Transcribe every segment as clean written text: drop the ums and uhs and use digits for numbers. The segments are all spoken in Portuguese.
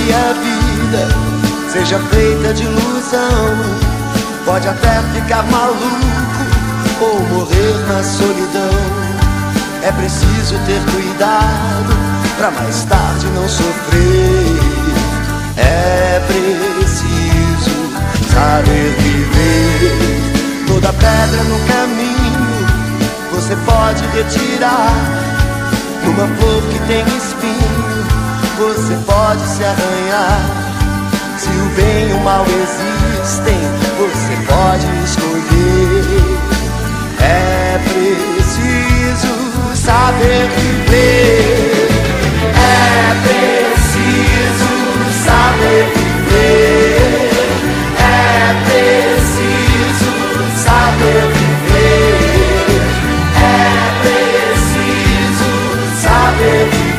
que a vida seja feita de ilusão. Pode até ficar maluco ou morrer na solidão. É preciso ter cuidado pra mais tarde não sofrer. É preciso saber viver. Toda pedra no caminho você pode retirar. Numa flor que tem espinho você pode se arranhar. Se o bem e o mal existem, você pode escolher. É preciso saber viver. É preciso saber viver. É preciso saber viver. É preciso saber viver.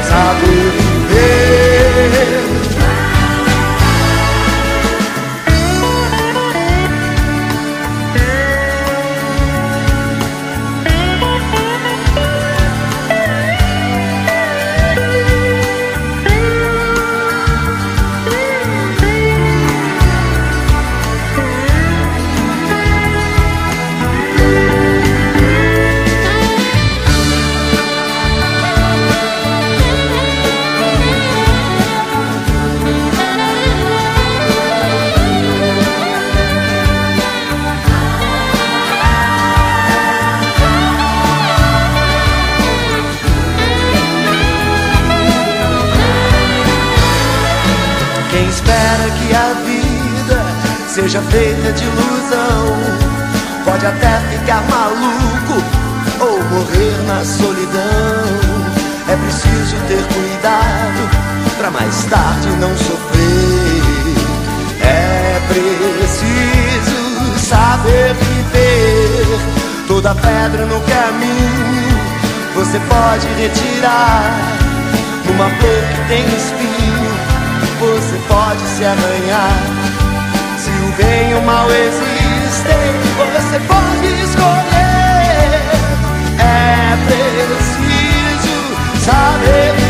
Saber viver. Quem espera que a vida seja feita de ilusão pode até ficar maluco ou morrer na solidão. É preciso ter cuidado pra mais tarde não sofrer. É preciso saber viver. Toda pedra no caminho você pode retirar. Numa flor que tem espinho você pode se arranhar. Se o bem e o mal existem, você pode escolher. É preciso saber